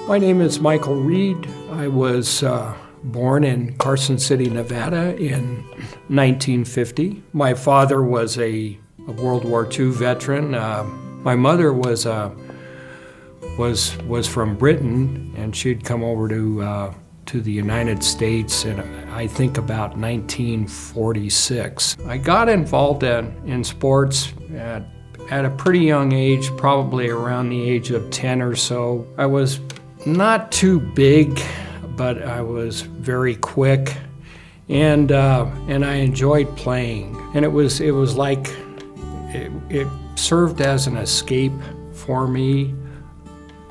My name is Michael Reed. I was born in Carson City, Nevada in 1950. My father was a World War II veteran. My mother was from Britain, and she'd come over to the United States in, I think, about 1946. I got involved in sports at a pretty young age, probably around the age of 10 or so. I was not too big, but I was very quick, and I enjoyed playing. And it was like it served as an escape for me.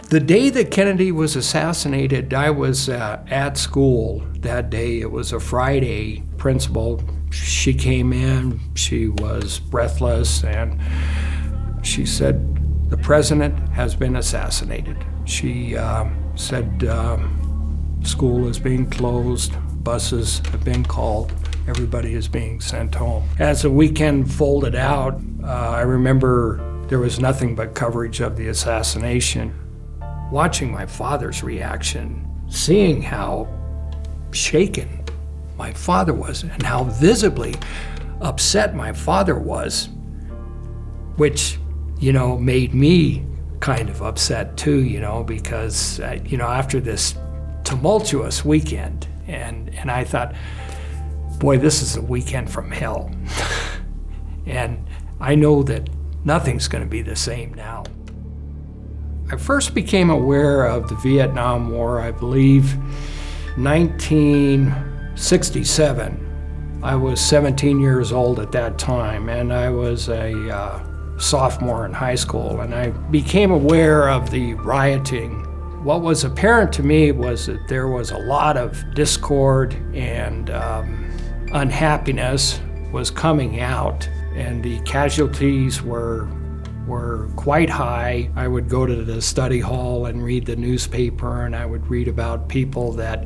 The day that Kennedy was assassinated, I was at school that day. It was a Friday. Principal, she came in, she was breathless, and she said, "The president has been assassinated." She said, "School is being closed, buses have been called, everybody is being sent home." As the weekend folded out, I remember there was nothing but coverage of the assassination. Watching my father's reaction, seeing how shaken my father was and how visibly upset my father was, which, made me kind of upset too, because, after this tumultuous weekend, and I thought, boy, this is a weekend from hell. And I know that nothing's going to be the same now. I first became aware of the Vietnam War, I believe, 1967. I was 17 years old at that time, and I was a sophomore in high school, and I became aware of the rioting. What was apparent to me was that there was a lot of discord and unhappiness was coming out, and the casualties were quite high. I would go to the study hall and read the newspaper, and I would read about people that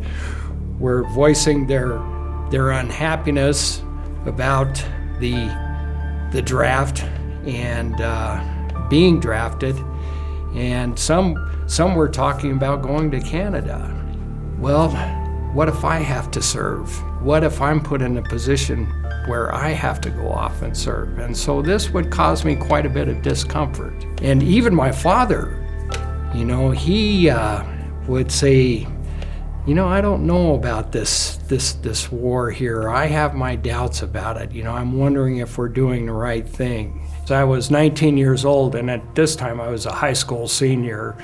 were voicing their unhappiness about the draft and being drafted, and some were talking about going to Canada. Well, what if I have to serve? What if I'm put in a position where I have to go off and serve? And so this would cause me quite a bit of discomfort. And even my father, he would say, I don't know about this war here. I have my doubts about it. I'm wondering if we're doing the right thing. So I was 19 years old, and at this time I was a high school senior.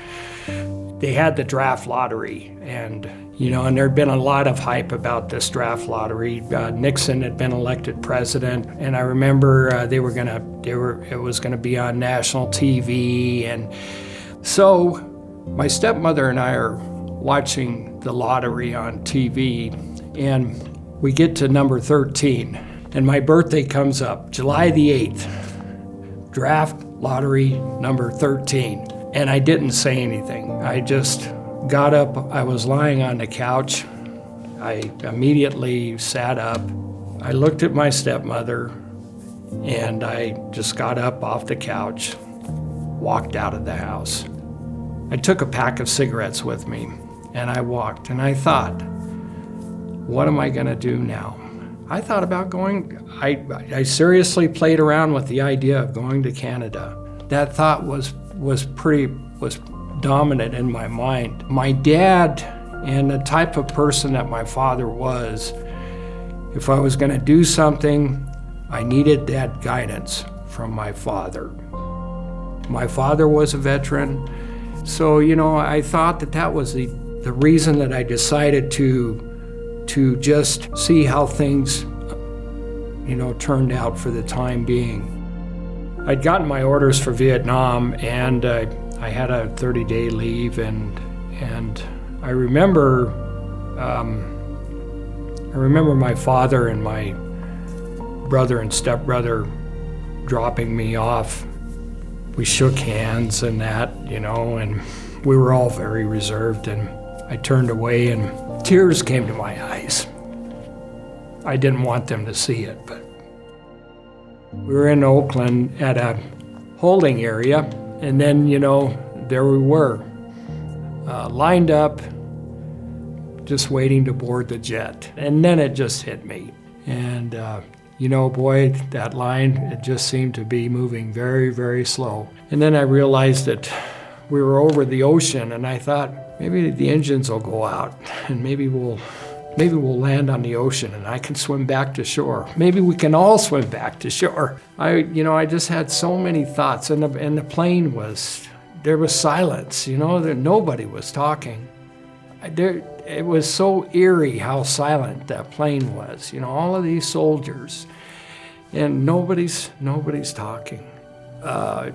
They had the draft lottery, and there'd been a lot of hype about this draft lottery. Nixon had been elected president, and I remember it was gonna be on national TV, and so my stepmother and I are watching the lottery on TV, and we get to number 13, and my birthday comes up, July the 8th, draft lottery number 13, and I didn't say anything. I just got up. I was lying on the couch. I immediately sat up. I looked at my stepmother, and I just got up off the couch, walked out of the house. I took a pack of cigarettes with me, and I walked, and I thought, what am I going to do now? I thought about going. I seriously played around with the idea of going to Canada. That thought was dominant in my mind. My dad, and the type of person that my father was, if I was going to do something, I needed that guidance from my father. My father was a veteran, so I thought that was the reason that I decided to just see how things turned out for the time being. I'd gotten my orders for Vietnam, and I had a 30-day leave, and I remember my father and my brother and stepbrother dropping me off. We shook hands and that, and we were all very reserved, and I turned away and tears came to my eyes. I didn't want them to see it, but we were in Oakland at a holding area, and then, there we were. lined up, just waiting to board the jet. And then it just hit me. And boy, that line, it just seemed to be moving very, very slow. And then I realized that we were over the ocean, and I thought, maybe the engines will go out, and maybe we'll land on the ocean, and I can swim back to shore. Maybe we can all swim back to shore. I just had so many thoughts, and the plane there was silence, that nobody was talking. It was so eerie how silent that plane was, all of these soldiers, and nobody's talking.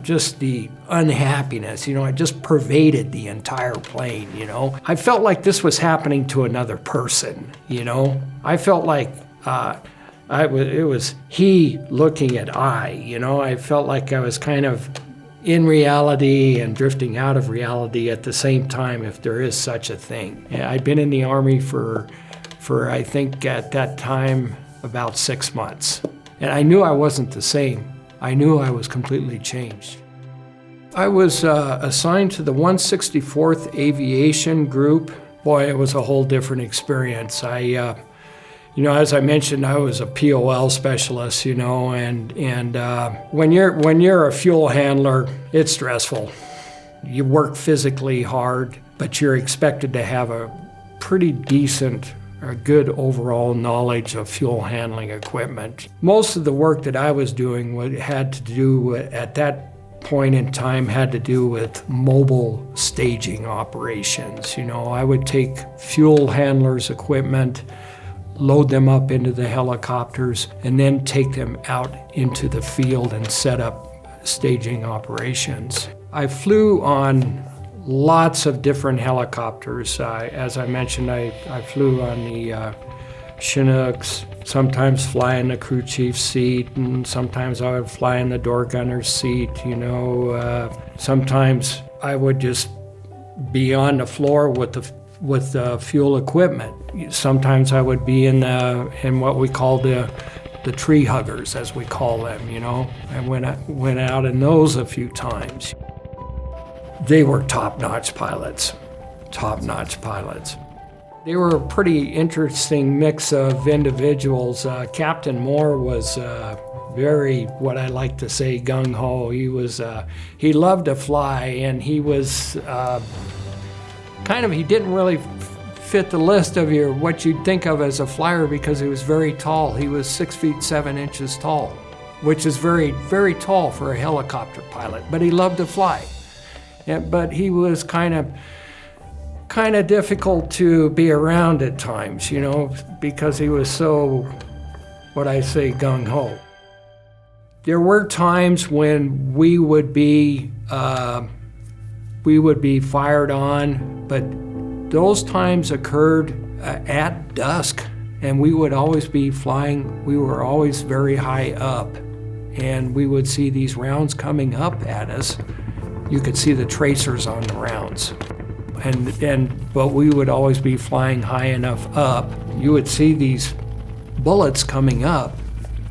Just the unhappiness, it just pervaded the entire plane, I felt like this was happening to another person, I felt like it was he looking at I, I felt like I was kind of in reality and drifting out of reality at the same time, if there is such a thing. I'd been in the Army for I think at that time about 6 months. And I knew I wasn't the same. I knew I was completely changed. I was assigned to the 164th Aviation Group. Boy, it was a whole different experience. As I mentioned, I was a POL specialist, and when you're a fuel handler, it's stressful. You work physically hard, but you're expected to have a pretty decent, a good overall knowledge of fuel handling equipment. Most of the work that I was doing had to do, at that point in time, had to do with mobile staging operations. I would take fuel handlers' equipment, load them up into the helicopters, and then take them out into the field and set up staging operations. I flew on lots of different helicopters. As I mentioned, I flew on the Chinooks, sometimes fly in the crew chief's seat, and sometimes I would fly in the door gunner's seat, Sometimes I would just be on the floor with the fuel equipment. Sometimes I would be in what we call the tree huggers, as we call them, I went out in those a few times. They were top-notch pilots. They were a pretty interesting mix of individuals. Captain Moore was very, what I like to say, gung-ho. He loved to fly, and he was he didn't really fit the list of what you'd think of as a flyer because he was very tall. He was 6 feet 7 inches tall, which is very, very tall for a helicopter pilot, but he loved to fly. But he was kind of difficult to be around at times, because he was so, what I say, gung-ho. There were times when we would be fired on, but those times occurred at dusk, and we would always be flying. We were always very high up, and we would see these rounds coming up at us. You could see the tracers on the rounds, but we would always be flying high enough up. You would see these bullets coming up.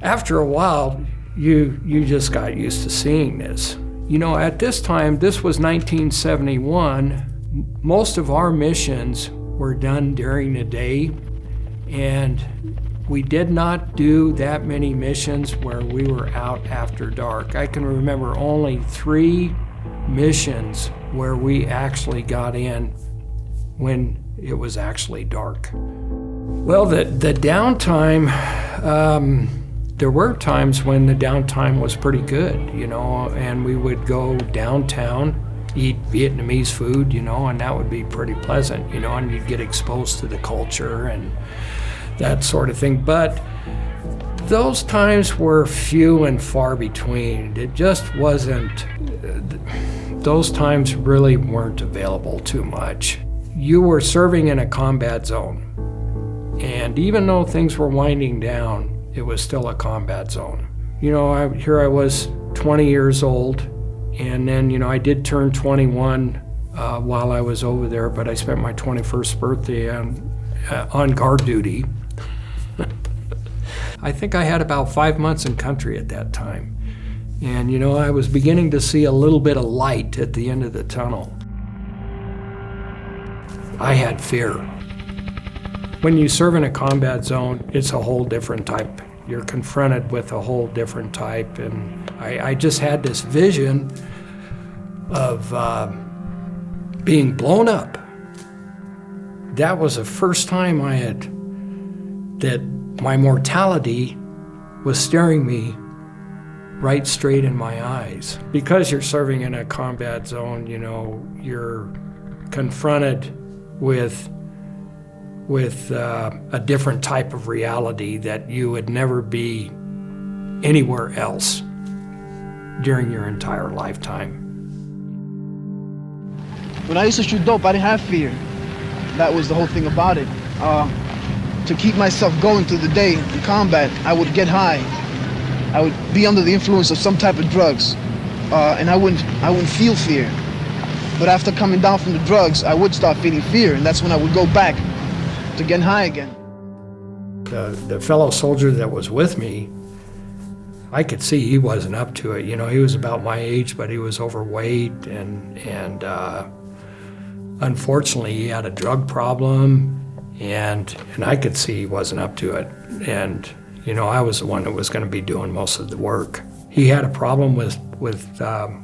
After a while, you just got used to seeing this. At this time, this was 1971, most of our missions were done during the day, and we did not do that many missions where we were out after dark. I can remember only 3 missions where we actually got in when it was actually dark. Well, the downtime, there were times when the downtime was pretty good, and we would go downtown, eat Vietnamese food, and that would be pretty pleasant, and you'd get exposed to the culture and that sort of thing. But those times were few and far between. It just wasn't, those times really weren't available too much. You were serving in a combat zone, and even though things were winding down, it was still a combat zone. Here I was 20 years old, and then, I did turn 21 while I was over there, but I spent my 21st birthday on guard duty. I think I had about 5 months in country at that time. And, I was beginning to see a little bit of light at the end of the tunnel. I had fear. When you serve in a combat zone, it's a whole different type. You're confronted with a whole different type, and I just had this vision of being blown up. That was the first time that my mortality was staring me right straight in my eyes. Because you're serving in a combat zone, you know, you're confronted with a different type of reality that you would never be anywhere else during your entire lifetime. When I used to shoot dope, I didn't have fear. That was the whole thing about it. To keep myself going through the day in combat, I would get high. I would be under the influence of some type of drugs, and I wouldn't feel fear. But after coming down from the drugs, I would start feeling fear, and that's when I would go back to getting high again. The fellow soldier that was with me, I could see he wasn't up to it. You know, he was about my age, but he was overweight, and unfortunately, he had a drug problem, and I could see he wasn't up to it. And you know, I was the one that was going to be doing most of the work. He had a problem with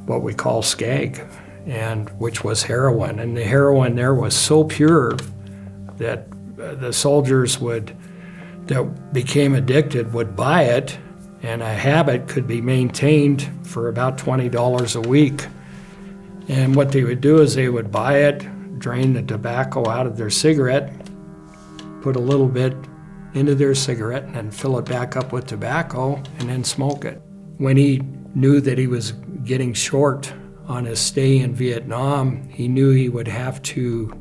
what we call skag, and which was heroin, and the heroin there was so pure that the soldiers that became addicted would buy it, and a habit could be maintained for about $20 a week. And what they would do is they would buy it, drain the tobacco out of their cigarette, put a little bit into their cigarette, and then fill it back up with tobacco, and then smoke it. When he knew that he was getting short on his stay in Vietnam, he knew he would have to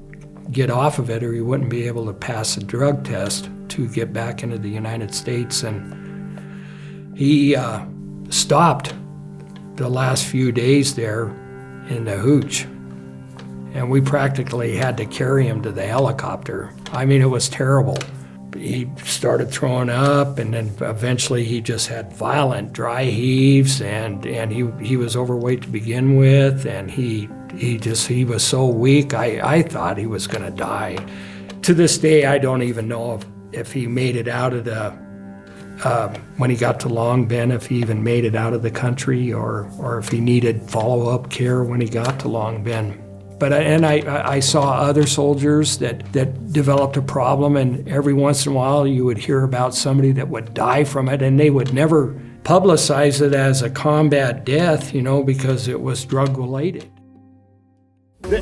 get off of it or he wouldn't be able to pass a drug test to get back into the United States. And he stopped the last few days there in the hooch, and we practically had to carry him to the helicopter. I mean, it was terrible. He started throwing up, and then eventually he just had violent dry heaves, and he was overweight to begin with, and he was so weak, I thought he was gonna die. To this day, I don't even know if he made it out of the, when he got to Long Binh, if he even made it out of the country, or if he needed follow-up care when he got to Long Binh. But I saw other soldiers that developed a problem, and every once in a while you would hear about somebody that would die from it, and they would never publicize it as a combat death, you know, because it was drug-related.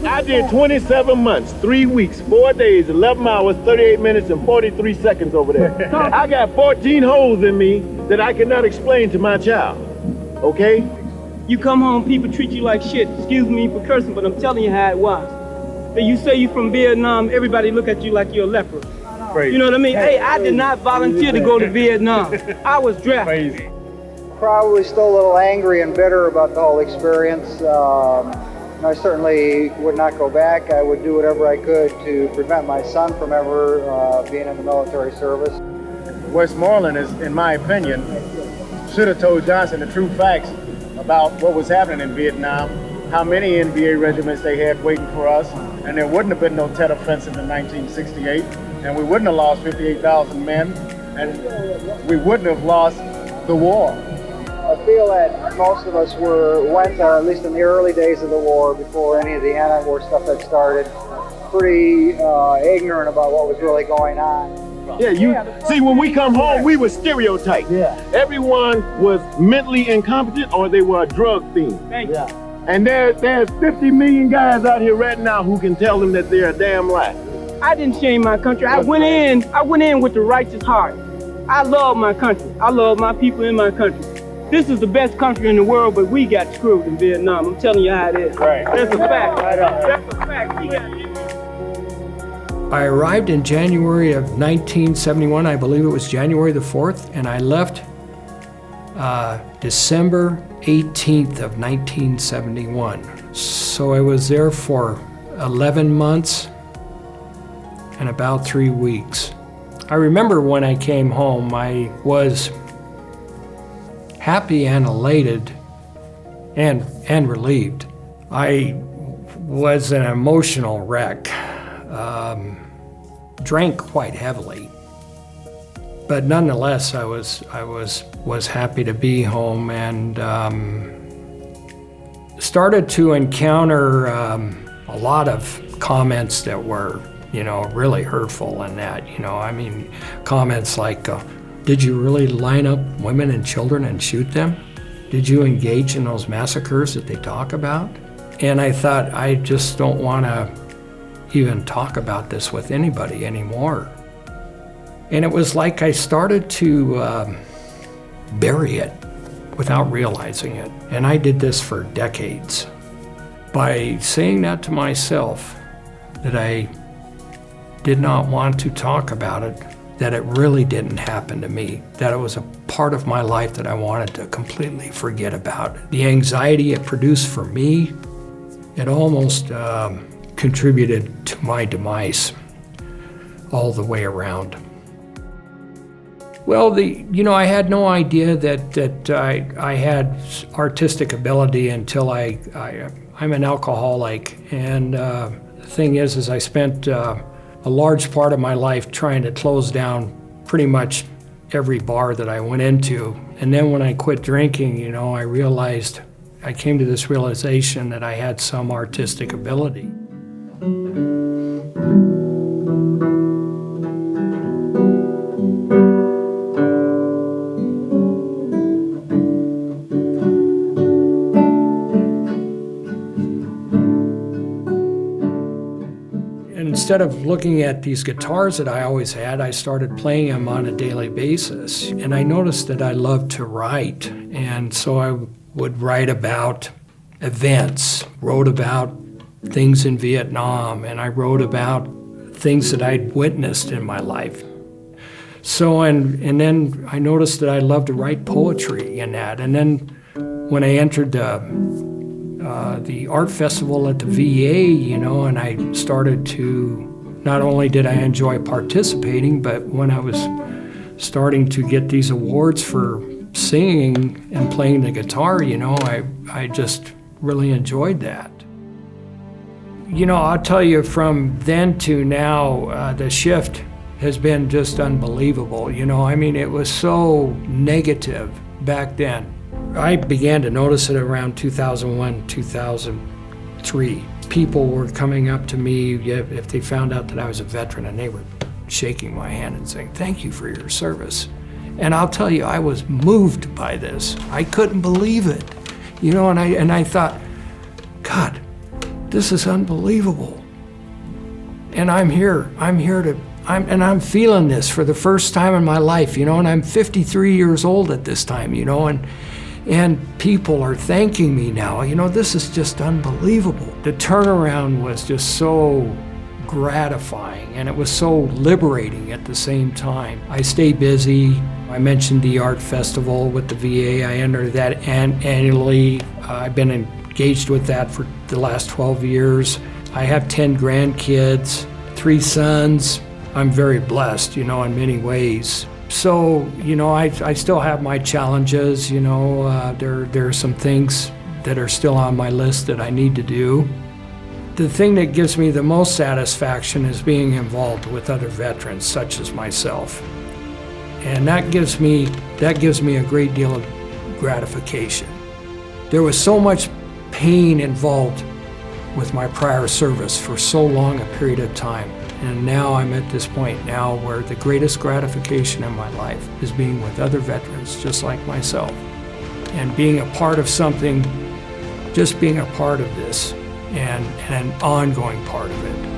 I did 27 months, 3 weeks, 4 days, 11 hours, 38 minutes, and 43 seconds over there. I got 14 holes in me that I cannot explain to my child, okay? You come home, people treat you like shit. Excuse me for cursing, but I'm telling you how it was. Then you say you from Vietnam, everybody look at you like you're a leper. Crazy. You know what I mean? Hey, I did not volunteer to go to Vietnam. I was drafted. Crazy. Probably still a little angry and bitter about the whole experience. I certainly would not go back. I would do whatever I could to prevent my son from ever being in the military service. Westmoreland is, in my opinion, should have told Johnson the true facts about what was happening in Vietnam, how many NBA regiments they had waiting for us, and there wouldn't have been no Tet Offensive in 1968, and we wouldn't have lost 58,000 men, and we wouldn't have lost the war. I feel that most of us went, at least in the early days of the war, before any of the anti-war stuff had started, pretty ignorant about what was really going on. Yeah, you see, when we come home, we were stereotyped. Yeah. Everyone was mentally incompetent or they were a drug fiend. Yeah. And there's 50 million guys out here right now who can tell them that they're a damn lie. I didn't shame my country. I went in with the righteous heart. I love my country. I love my people in my country. This is the best country in the world, but we got screwed in Vietnam. I'm telling you how it is. Right. That's a fact. That's a fact. We got it. I arrived in January of 1971, I believe it was January the 4th, and I left December 18th of 1971. So I was there for 11 months and about 3 weeks. I remember when I came home, I was happy and elated and relieved. I was an emotional wreck. drank quite heavily. But nonetheless, I was happy to be home, and started to encounter a lot of comments that were, really hurtful, and that, I mean, comments like, did you really line up women and children and shoot them? Did you engage in those massacres that they talk about? And I thought, I just don't want to even talk about this with anybody anymore. And it was like I started to bury it without realizing it. And I did this for decades. By saying that to myself, that I did not want to talk about it, that it really didn't happen to me, that it was a part of my life that I wanted to completely forget about. The anxiety it produced for me, it almost contributed to my demise all the way around. Well, I had no idea that I had artistic ability until I'm an alcoholic, and the thing is I spent a large part of my life trying to close down pretty much every bar that I went into. And then when I quit drinking, I came to this realization that I had some artistic ability. Instead of looking at these guitars that I always had, I started playing them on a daily basis. And I noticed that I loved to write. And so I would write about events, wrote about things in Vietnam, and I wrote about things that I'd witnessed in my life. So, and then I noticed that I loved to write poetry in that. And then when I entered the art festival at the VA, and I started to, not only did I enjoy participating, but when I was starting to get these awards for singing and playing the guitar, I just really enjoyed that. I'll tell you, from then to now, the shift has been just unbelievable. It was so negative back then. I began to notice it around 2001, 2003. People were coming up to me if they found out that I was a veteran, and they were shaking my hand and saying, "Thank you for your service." And I'll tell you, I was moved by this. I couldn't believe it. And I thought, God, this is unbelievable. And I'm feeling this for the first time in my life, and I'm 53 years old at this time, and people are thanking me now. This is just unbelievable. The turnaround was just so gratifying, and it was so liberating at the same time. I stay busy. I mentioned the art festival with the VA. I enter that annually. I've been engaged with that for the last 12 years. I have 10 grandkids, 3 sons. I'm very blessed, in many ways. So, I still have my challenges, there are some things that are still on my list that I need to do. The thing that gives me the most satisfaction is being involved with other veterans such as myself. And that gives me a great deal of gratification. There was so much pain involved with my prior service for so long a period of time. And now I'm at this point now where the greatest gratification in my life is being with other veterans just like myself, and being a part of something, just being a part of this, and an ongoing part of it.